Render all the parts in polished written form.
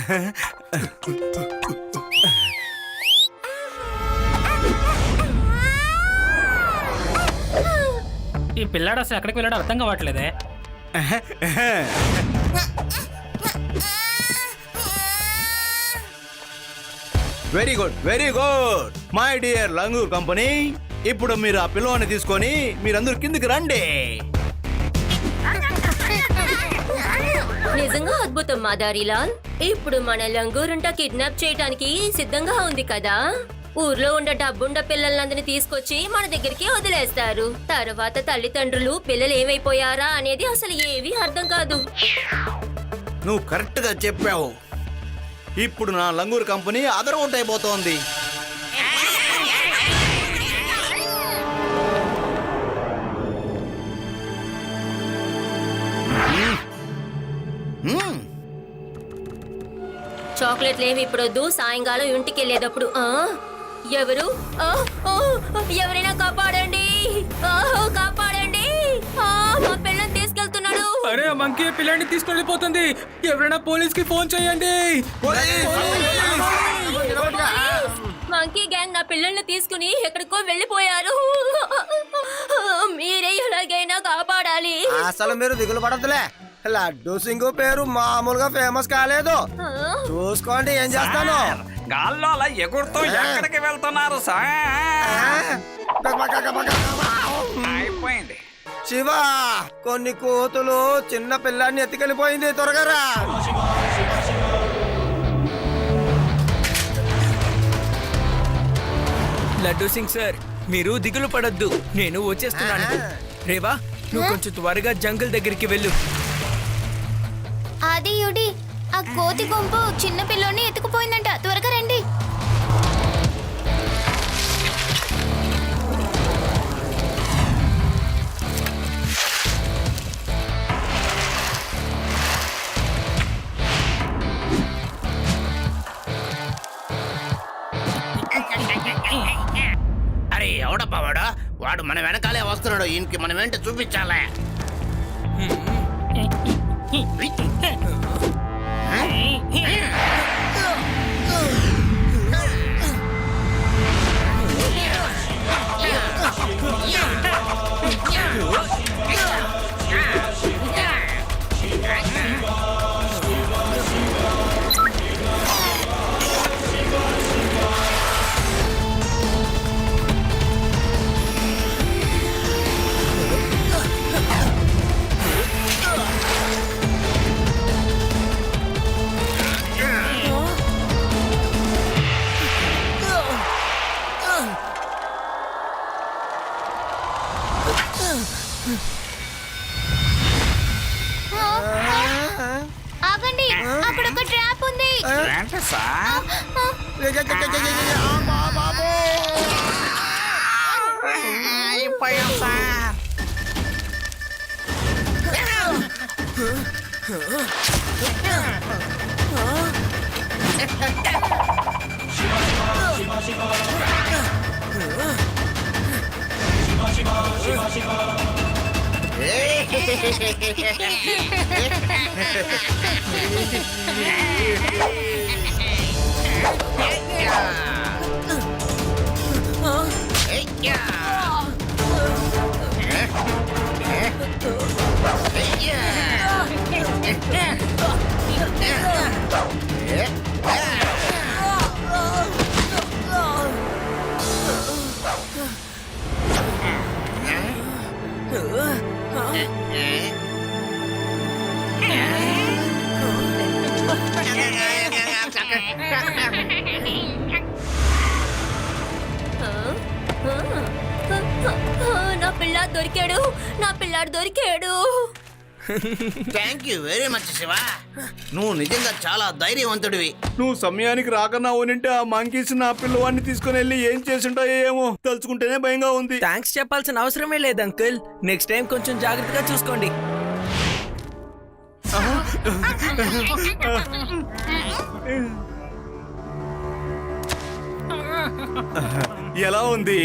ఈ పిల్లాడు అసలు ఎక్కడికి వెళ్ళాడు అర్థం కావట్లేదే. Very good very good my dear langur company. ఇప్పుడు మీరు ఆ పిల్లవాడిని తీసుకొని మీరందరూ కిందికి రండి. నిజంగా అద్భుతం మాదారిలాల్. ఇప్పుడు మన లంగూరుంట కిడ్నాప్ చేయడానికి సిద్ధంగా ఉంది కదా. ఊర్లో ఉండే డబ్బుండ పిల్లలందరినీ తీసుకొచ్చి మన దగ్గరికి వదిలేస్తారు. తర్వాత తల్లిదండ్రులు పిల్లలు ఏమైపోయారా అనేది అసలు ఏమీ అర్థం కాదు. నువ్వు కరెక్ట్ గా చెప్పావు. ఇప్పుడు నా లంగూర్ కంపెనీ అదరగొట్ట అయిపోతోంది. చాక్లెట్లు ఏమి ఇప్పుడొద్దు. సాయంకాలం ఇంటికి వెళ్ళేటప్పుడు ఎవరు ఎవరైనా కాపాడండి, కాపాడండి, మా పిల్లని తీసుకెళ్తున్నాడు. అరే మంకీ పిల్లాడిని తీసుకొని వెళ్ళిపోతుంది. ఎవరైనా పోలీస్ కి ఫోన్ చేయండి. మంకీ గ్యాంగ్ నా పిల్లల్ని తీసుకుని ఎక్కడికో వెళ్ళిపోయారు. మీరే ఎలాగైనా కాపాడాలి. అసలు మీరు దిగులు పడద్దులే. లడ్డు సింగు పేరు మామూలుగా ఫేమస్ కాలేదు. చూసుకోండి ఏం చేస్తాను. గాల్లో అలా ఎగురుతూ ఎక్కడికి వెళ్తున్నారు సార్? అయిపోయింది. శివ, కొన్ని కోతులు చిన్న పిల్లాన్ని ఎత్తుకెళ్ళిపోయింది. త్వరగా రా. లడ్డు సింగ్ సార్, మీరు దిగులు పడొద్దు, నేను వచ్చేస్తున్నాను. రేవా, నువ్వు కొంచెం త్వరగా జంగల్ దగ్గరికి వెళ్ళు. అది యుడి, ఆ కోతి గుంపు చిన్న పిల్లోని ఎత్తుకుపోయిందంట. త్వరగా రండి. అరే ఎవడబ్బా వాడు? వాడు మన వెనకాలే వస్తున్నాడు. ఈయనకి మనం ఏంటో చూపించాలే. ఆగండి, అక్కడ ఒక ట్రాప్ ఉంది. ఏంటి సార్? అయిపోయాం సార్. నా పిల్లాడు దొరికాడు, నా పిల్లాడు దొరికాడు. Thank you very much Shiva. నువ్వు నిజంగా చాలా ధైర్యవంతుడివి. నువ్వు సమయానికి రాకన్నా ఉనింటే ఆ మంకీస్ నా పిల్లవాడిని తీసుకుని వెళ్ళి ఏం చేసుంటాయో ఏమో తలుచుకుంటేనే భయంగా ఉంది. థ్యాంక్స్ చెప్పాల్సిన అవసరమే లేదు అంకుల్. నెక్స్ట్ టైం కొంచెం జాగ్రత్తగా చూసుకోండి. ఎలా ఉంది?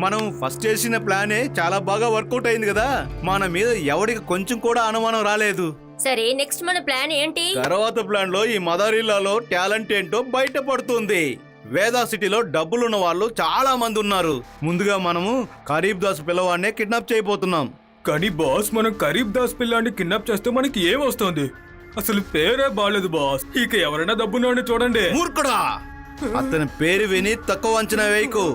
మనం ఫస్ట్ చేసిన ప్లానే చాలా బాగా వర్కౌట్ అయింది కదా. మన మీద ఎవరికి కొంచెం కూడా అనుమానం రాలేదు. సరే నెక్స్ట్ మన ప్లాన్ ఏంటి? తర్వాత ప్లాన్ లో ఈ మదరిల్లాలో టాలెంట్ ఏంటో బయటపడుతుంది. వేదా సిటీలో డబ్బులున్న వాళ్ళు చాలా మంది ఉన్నారు. ముందుగా మనము కరీబ్ దాస్ పిల్లవాడినే కిడ్నాప్ చేయబోతున్నాం. కానీ బాస్, మనం కరీబ్ దాస్ పిల్లాన్ని కిడ్నాప్ చేస్తే మనకి ఏం వస్తుంది? అసలు పేరే బాలేదు బాస్. ఇక ఎవరైనా డబ్బున్నాడని చూడండి. మూర్ఖుడా, అతని పేరు విని తక్కువ అంచనా వేయకు.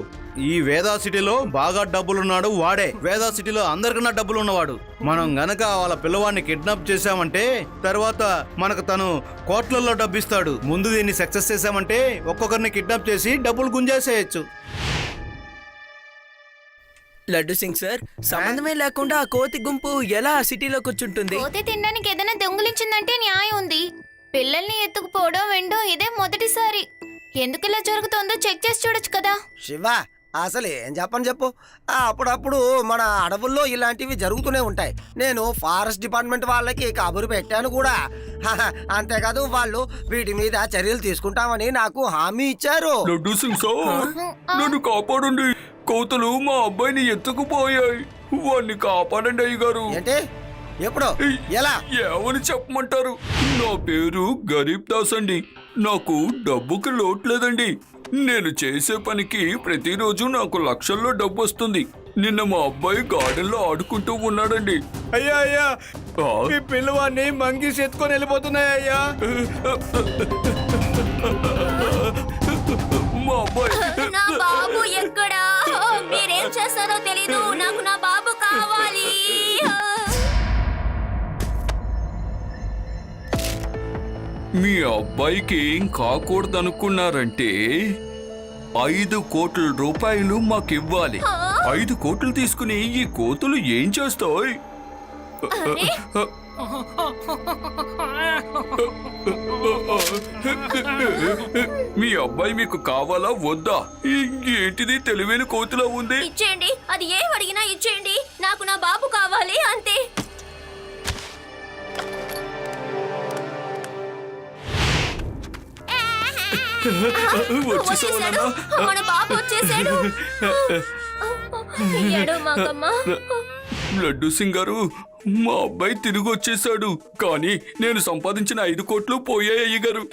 ఈ వేదా సిటీలో బాగా డబ్బులున్నాడు వాడే. వేదా సిటీలో అందరికన్నా డబ్బులు ఉన్నవాడు. మనం గనక వాళ్ళ పిల్లవాడిని కిడ్నాప్ చేశామంటే తర్వాత మనకు తను కోట్లలో డబ్బిస్తాడు. ముందు దీన్ని సక్సెస్ చేశామంటే ఒక్కొక్కరిని కిడ్నాప్ చేసి డబ్బులు గుంజేసేయచ్చు. లడ్డు సింగ్ సార్, సంబంధమే లేకుండా ఆ కోతి గుంపు ఎలా ఆ సిటీలో కూర్చుంటుంది? కోతి తినడానికి ఏదైనా దొంగిలించిందంటే న్యాయం ఉంది. పిల్లల్ని ఎత్తుకుపోవడం వెండో ఇదే మొదటిసారి. ఎందుకు ఇలా జరుగుతుందో చెక్ చేసి చూడొచ్చు కదా. శివ, అసలు ఏం చెప్పు. అప్పుడప్పుడు మన అడవుల్లో ఇలాంటివి జరుగుతూనే ఉంటాయి. నేను ఫారెస్ట్ డిపార్ట్మెంట్ వాళ్ళకి కబురు పెట్టాను కూడా. అంతేకాదు వాళ్ళు వీటి మీద చర్యలు తీసుకుంటామని నాకు హామీ ఇచ్చారు. లడ్డు సింగ్ సార్, నన్ను కాపాడండి. కోతలు మా అబ్బాయిని ఎత్తుకుపోయాయి. వాడిని కాపాడండి అయ్యగారు. ఏంటి? ఎప్పుడు? ఎలా? ఏమని చెప్పమంటారు? నా పేరు గరీబ్ దాస్ అండి. నాకు డబ్బుకి లోట్లేదండి. నేను చేసే పనికి ప్రతిరోజు నాకు లక్షల్లో డబ్బు వస్తుంది. నిన్న మా అబ్బాయి గార్డెన్ లో ఆడుకుంటూ ఉన్నాడండి. అయ్యా అయ్యా, ఈ పిల్లవాడిని మంగీస్ ఎత్తుకొని వెళ్ళిపోతున్నాయి అయ్యా. మా అబ్బాయి నా బాబు ఎక్కడా? మీరేం చేస్తారో తెలీదు. నాకు నా బాబు కావాలి. మీ అబ్బాయికి ఏం కాకూడదనుకున్నారంటే 5 కోట్ల రూపాయలు మాకివ్వాలి. 5 కోట్లు తీసుకుని ఈ కోతులు ఏం చేస్తాయి? మీ అబ్బాయి మీకు కావాలా వద్దా? ఏంటిది తెలివైన కోతులా ఉంది? ఇచ్చేయండి. అది ఏం అడిగినా ఇచ్చేయండి. నాకు నా బాబు కావాలి అంతే. వచ్చేసాడు. మన బాబు వచ్చేసాడు. ఏడో మాకమ్మా. లడ్డు సింగ్ గారు, మా అబ్బాయి తిరిగి వచ్చేసాడు. కానీ నేను సంపాదించిన 5 కోట్లు పోయాయి అయ్యగారు.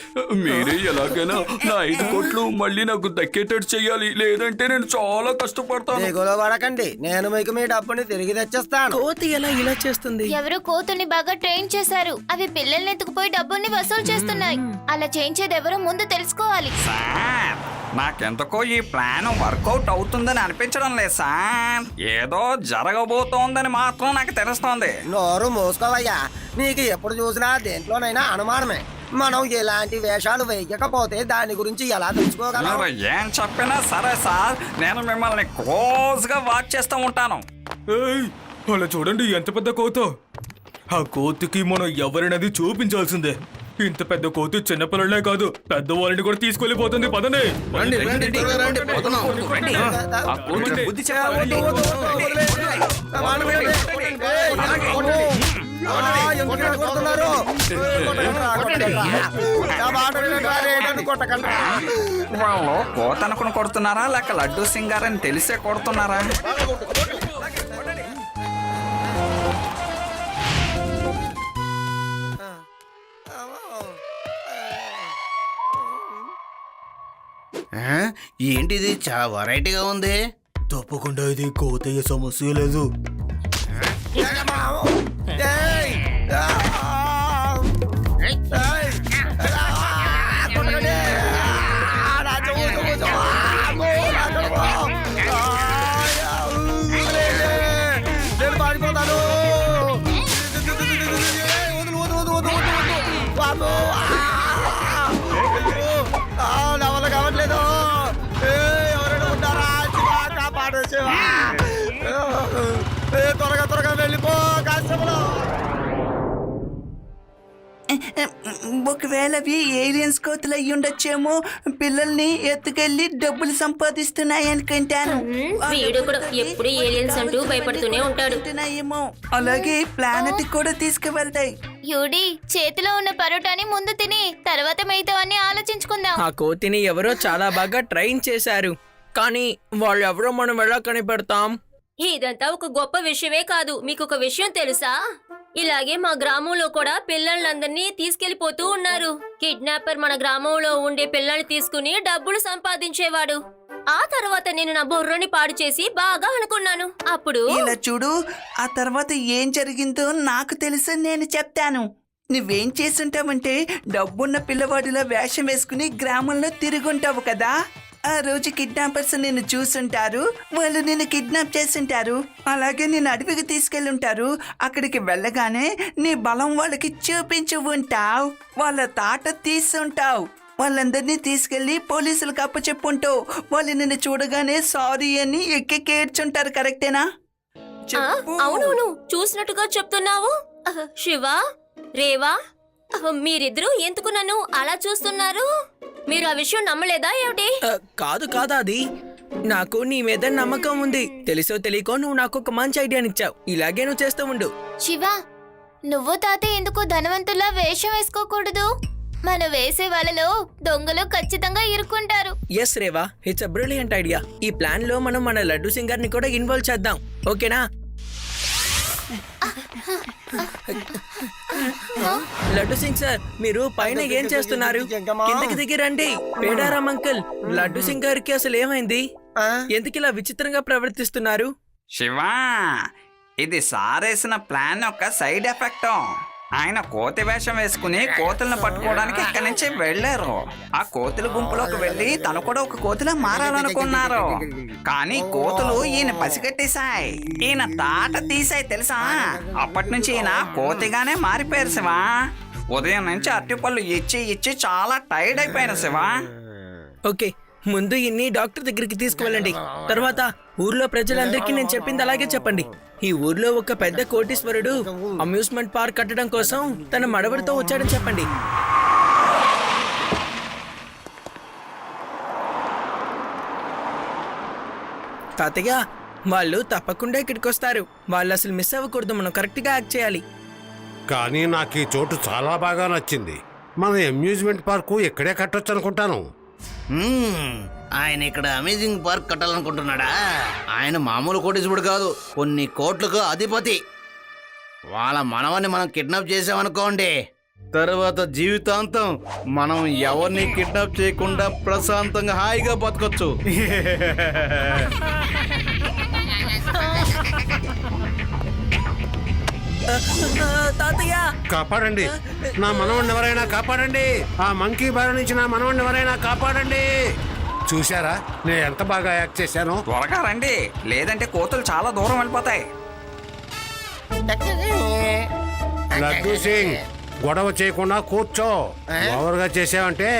మీరే ఎలాగైనా నా 5 కోట్లు మళ్ళీ నాకు దక్కేటట్టు చెయ్యాలి. లేదంటే నేను చాలా కష్టపడతాను. దిగులు పడకండి, నేను మీకు మీ డబ్బుని తిరిగి తెచ్చేస్తాను. కోతి ఎలా ఇలా చేస్తుంది? ఎవరో కోతుల్ని బాగా ట్రైన్ చేశారు. అవి పిల్లల్ని ఎత్తుకుపోయి డబ్బుల్ని వసూలు చేస్తున్నాయి. అలా చేయించేది ఎవరో ముందు తెలుసుకోవాలి. సార్, నాకెందుకో ఈ ప్లాన్ వర్కౌట్ అవుతుందని అనిపించడం లేదు సార్. ఏదో జరగబోతోందని మాత్రం నాకు తెలుస్తోంది. నోరు మూసుకోవయ్యా. నీకు ఎప్పుడు చూసినా దేంట్లోనైనా అనుమానమే. మనం ఎలాంటి వేషాలు వేయకపోతే దాని గురించి ఎలా తెలుసుకోగలం? మీరు ఏం చెప్పినా సరే సార్, నేను మిమ్మల్ని క్లోజ్ గా వాచ్ చేస్తూ ఉంటాను. ఏయ్, అలా చూడండి ఎంత పెద్ద కోతో. ఆ కోతికి మనం ఎవరినది చూపించాల్సిందే. ఇంత పెద్ద కోతి చిన్నపిల్లలే కాదు, పెద్దవాళ్ళని కూడా తీసుకెళ్లిపోతుంది. పదండి. రండి రండి, త్వరగా రండి, పోతున్నాం. ఆ కోతికి బుద్ధి చెప్పాలండి. వాళ్ళు కోత అనుకుని కొడుతున్నారా లేక లడ్డు సింగ్ గారని తెలిసే కొడుతున్నారా? ఏంటిది చాలా వెరైటీగా ఉంది. తప్పకుండా ఇది కోతయ్య సమస్య లేదు. నేను పారిపోతాను. నా వల్ల కావట్లేదు. ఎవరైనా ఉంటారా? కాపాడు శివా. త్వరగా త్వరగా వెళ్ళిపో కాశ్యపులో. ఒకవేళ అవి ఏలియన్స్ కోతులు అయ్యి ఉండొచ్చేమో. పిల్లల్ని ఎత్తుకెళ్లి డబ్బులు సంపాదిస్తున్నాయి అనుకుంటాను. వీడు కూడా ఎప్పుడు ఏలియన్స్ అంటూ భయపడుతూనే ఉంటాడు. ఏమో అలాగే ప్లానెట్ కూడా తీసుకువెళ్తాయి. యూడి, చేతిలో ఉన్న పరోటాని ముందు తిని తర్వాత మిగతావన్నీ ఆలోచించుకుందాం. ఆ కోతిని ఎవరో చాలా బాగా ట్రైన్ చేశారు. కానీ వాళ్ళెవరో మనం ఎలా కనిపెడతాం? ఇదంతా ఒక గొప్ప విషయమే కాదు. మీకు ఒక విషయం తెలుసా? ఇలాగే మా గ్రామంలో కూడా పిల్లలందరినీ తీసుకెళ్లిపోతూ ఉన్నారు. కిడ్నాపర్ మన గ్రామంలో ఉండే పిల్లల్ని తీసుకుని డబ్బులు సంపాదించేవాడు. ఆ తర్వాత నేను నా బుర్రని పాడు చేసి బాగా అనుకున్నాను. అప్పుడు ఇలా చూడు, ఆ తర్వాత ఏం జరిగిందో నాకు తెలుసు, నేను చెప్తాను. నువ్వేం చేస్తుంటావంటే డబ్బున్న పిల్లవాడిలా వేషం వేసుకుని గ్రామంలో తిరుగుంటావు కదా. ఆ రోజు కిడ్నాపర్స్ నిన్ను చూసుంటారు, వాళ్ళు నిన్ను కిడ్నాప్ చేస్తుంటారు. అలాగే నేను అడవికి తీసుకెళ్ళుంటారు. అక్కడికి వెళ్ళగానే నీ బలం వాళ్ళకి చూపించి ఉంటావు, వాళ్ళ తాట తీసుంటావు. వాళ్ళందరినీ తీసుకెళ్లి పోలీసులకు అప్పచెప్పుంటావు. వాళ్ళు నిన్ను చూడగానే సారీ అని ఎక్కేడ్చుంటారు. కరెక్టేనా? అవునవును, చూసినట్టుగా చెప్తున్నావు. శివ, రేవా, మీరిద్దరూ ఎందుకు నన్ను అలా చూస్తున్నారు? మీరు ఆ విషయం నమ్మలేదా ఏమిటి? కాదు అది నాకు నీ మీద నమ్మకం ఉంది. తెలుసో తెలియకో నువ్వు నాకు ఒక మంచి ఐడియానిచ్చావు. ఇలాగే నువ్వు చేస్తూ ఉండు. శివ, నువ్వు తాతయ్య ఎందుకు ధనవంతుల్లా వేషం వేసుకోకూడదు? మనం వేసే వాళ్ళలో దొంగలు ఖచ్చితంగా ఇరుక్కుంటారు. Yes Reva, it's a brilliant idea. ఈ ప్లాన్ లో మనం మన లడ్డు సింగర్ ని కూడా ఇన్వాల్వ్ చేద్దాం. ఓకేనా? లడ్డు సింగ్ సార్, మీరు పైన ఏం చేస్తున్నారు? కిందకి దిగి రండి. పేడారాం అంకుల్, లడ్డు సింగ్ గారికి అసలు ఏమైంది? ఎందుకు ఇలా విచిత్రంగా ప్రవర్తిస్తున్నారు? శివా, ఇది సారేసిన ప్లాన్ యొక్క సైడ్ ఎఫెక్ట్. ఆయన కోతి వేషం వేసుకుని కోతులను పట్టుకోవడానికి ఇక్కడి నుంచి వెళ్లారు. ఆ కోతుల గుంపులోకి వెళ్లి తను కూడా ఒక కోతిలా మారాలనుకున్నారు. కానీ కోతులు ఈయన పసిగట్టేశాయి, ఈయన తాట తీసాయి తెలుసా. అప్పటి నుంచి ఈయన కోతిగానే మారిపోయారు శివా. ఉదయం నుంచి అరటిపళ్ళు ఇచ్చి చాలా టైర్డ్ అయిపోయారు శివా. ఓకే, ముందు ఇన్ని డాక్టర్ దగ్గరికి తీసుకువెళ్ళండి. తర్వాత ఊర్లో ప్రజలందరికీ నేను చెప్పింది అలాగే చెప్పండి. ఈ ఊర్లో ఒక పెద్ద కోటీశ్వరుడు అమ్యూస్మెంట్ పార్క్ కట్టడం కోసం తన మడవడితో వచ్చాడని చెప్పండి. తాతయ్య, వాళ్ళు తప్పకుండా ఇక్కడికి వస్తారు. వాళ్ళు అసలు మిస్ అవ్వకూడదు. మనం కరెక్ట్గా యాక్ట్ చేయాలి. కానీ నాకు ఈ చోటు చాలా బాగా నచ్చింది. మన అమ్యూజ్మెంట్ పార్కు ఇక్కడే కట్టొచ్చు అనుకుంటాను. ఆయన ఇక్కడ అమేజింగ్ పార్క్ కట్టాలనుకుంటున్నాడా? ఆయన మామూలు కోటీశ్వరుడు కాదు, కొన్ని కోట్లకు అధిపతి. వాళ్ళ మనవన్ని మనం కిడ్నాప్ చేసామనుకోండి, తర్వాత జీవితాంతం మనం ఎవరిని కిడ్నాప్ చేయకుండా ప్రశాంతంగా హాయిగా బతకొచ్చు. తాతయ్య, కాపాడండి, నా మనవణ్ణి ఎవరైనా కాపాడండి. ఆ మంకీ బారి నుంచి నా మనవణ్ణి ఎవరైనా కాపాడండి. చూశారా నేను ఎంత బాగా యాక్ట్ చేశాను? త్వరగా రండి, లేదంటే కోతులు చాలా దూరం వెళ్ళిపోతాయి. లడ్డు సింగ్, గొడవ చేయకుండా కూర్చో. ఓవర్గా చేసావంటే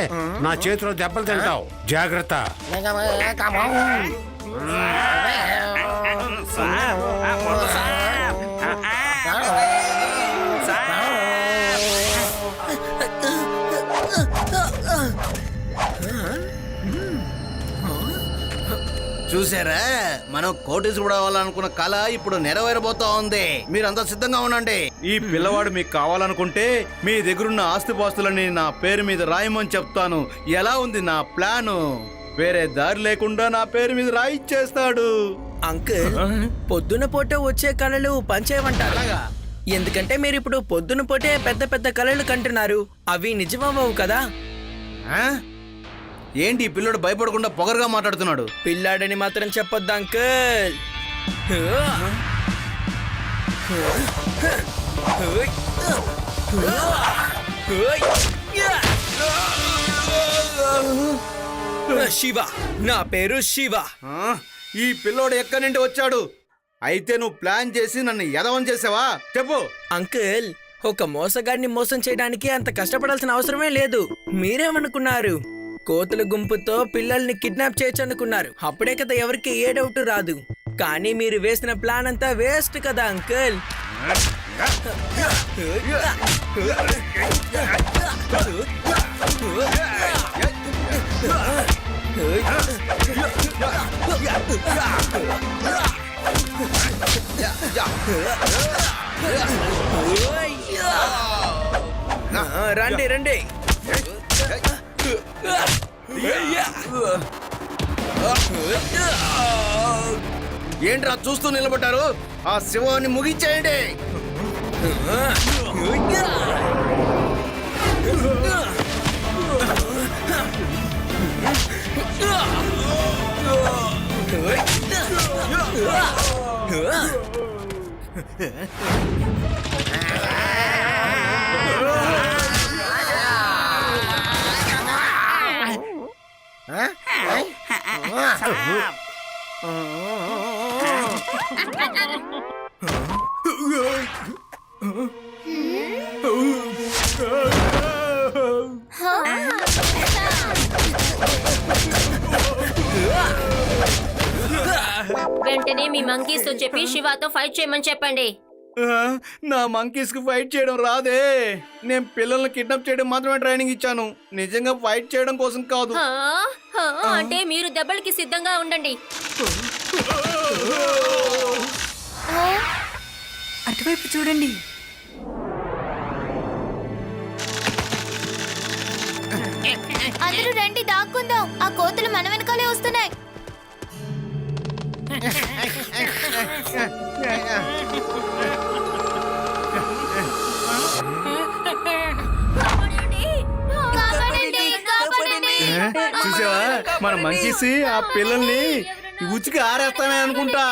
నా చేతిలో దెబ్బలు తింటావు. జాగ్రత్త. చూసారా, మనం కోటీశ్వరుడు అవ్వాలనుకున్న కళ ఇప్పుడు నెరవేరబోతా ఉంది. మీరంతా సిద్ధంగా ఉండండి. ఈ పిల్లవాడు మీకు కావాలనుకుంటే మీ దగ్గరున్న ఆస్తిపాస్తులని నా పేరు మీద రాయమని చెప్తాను. ఎలా ఉంది నా ప్లాను? వేరే దారి లేకుండా నా పేరు మీద రాయిచ్చేస్తాడు. అంకుల్, పొద్దున పూట వచ్చే కళలు పంచేయమంటారు. ఎందుకంటే మీరు ఇప్పుడు పొద్దున పూటే పెద్ద పెద్ద కళలు కంటున్నారు. అవి నిజమవ్వవు కదా. ఏంటి ఈ పిల్లడు భయపడకుండా పొగరుగా మాట్లాడుతున్నాడు? పిల్లాడని మాత్రం చెప్పొద్దు అంకుల్. శివ, నా పేరు శివ. ఈ పిల్లోడు ఎక్కడి నుండి వచ్చాడు? అయితే నువ్వు ప్లాన్ చేసి నన్ను ఎదవం చేసావా? చెప్పు. అంకుల్, ఒక మోసగాడిని మోసం చేయడానికి అంత కష్టపడాల్సిన అవసరమే లేదు. మీరేమనుకున్నారు? కోతుల గుంపుతో పిల్లల్ని కిడ్నాప్ చేయొచ్చు అనుకున్నారు. అప్పుడే కదా ఎవరికి ఏ డౌట్ రాదు. కానీ మీరు వేసిన ప్లాన్ అంతా వేస్ట్ కదా అంకుల్. రండి రండి. ఏంట్రా చూస్తూ నిలబడ్డారు? ఆ శివాన్ని ముగించేయండి. వెంటనే మీ మంకీస్ తో చెప్పి శివాతో ఫైట్ చేయమని చెప్పండి. నా మంకీస్ కి ఫైట్ చేయడం రాదే. నేను పిల్లల్ని కిడ్నాప్ చేయడం మాత్రమే ట్రైనింగ్ ఇచ్చాను, నిజంగా ఫైట్ చేయడం కోసం కాదు. ఆ, ఆ, అంటే మీరు దెబ్బలకి సిద్ధంగా ఉండండి. అటువైపు చూడండి. అందరూ రండి, దాక్కుందాం. ఆ కోతులు మన వెనకాలే వస్తున్నాయి. కాపాడండి, కాపాడండి. చూసావా, మన మంకీస్ ఆ పిల్లల్ని ఉచికి ఆరేస్తానే అనుకుంటా.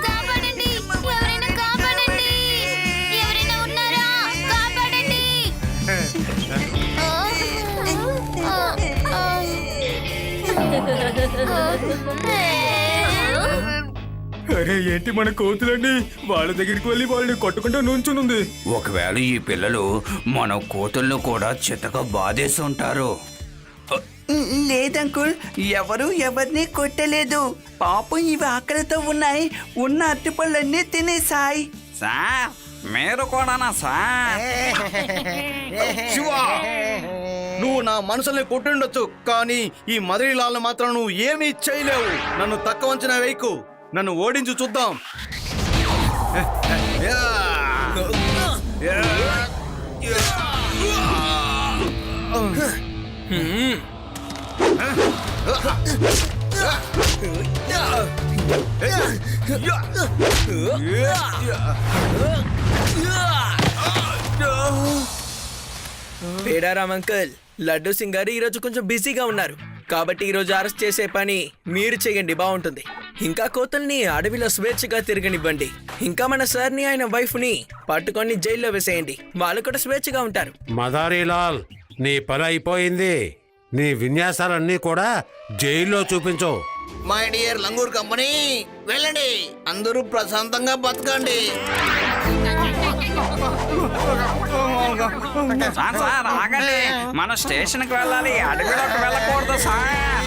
కాపాడండి, ఎవరైనా కాపాడండి. ఎవరైనా ఉన్నారా? కాపాడండి. అరే ఏంటి మన కోతులండి, వాళ్ళ దగ్గరికి వెళ్ళి వాళ్ళని కొట్టుకుంటూ నుంచునుంది. ఒకవేళ ఈ పిల్లలు మన కోతులను కూడా చితక బాధేసి ఉంటారు. లేదంకుల్, ఎవరు ఎవరిని కొట్టలేదు. పాపం ఇవి ఆకలితో ఉన్నాయి, ఉన్న అరటిపళ్ళన్నీ తినేసాయి. సార్ మీరు కూడానా సార్? శివా, నువ్వు నా మనసుల్ని కొట్టుండొచ్చు, కానీ ఈ మదరీలాలను మాత్రం నువ్వు ఏమీ చేయలేవు. నన్ను తక్కువ అంచనా వేయకు, నన్ను ఓడించు చూద్దాం. పేడారాం అంకుల్, లడ్డు సింగ్ గారు ఈరోజు కొంచెం బిజీగా ఉన్నారు, కాబట్టి ఈరోజు అరెస్ట్ చేసే పని మీరు చేయండి, బాగుంటుంది. ఇంకా కోతుల్ని అడవిలో స్వేచ్ఛగా తిరగనివ్వండి. ఇంకా మన సార్ని ఆయన వైఫ్ని పట్టుకొని జైల్లో వేసేయండి, వాళ్ళు కూడా స్వేచ్ఛగా ఉంటారు. మదారీలాల్, నీ పని అయిపోయింది. నీ విన్యాసాలన్నీ కూడా జైల్లో చూపించు. మై డియర్ లంగూర్ కంపెనీ, వెళ్ళండి, అందరూ ప్రశాంతంగా బతకండి. సార్ ఆగండి, మన స్టేషన్కి వెళ్ళాలి, అడవిలోకి వెళ్ళకూడదు సార్.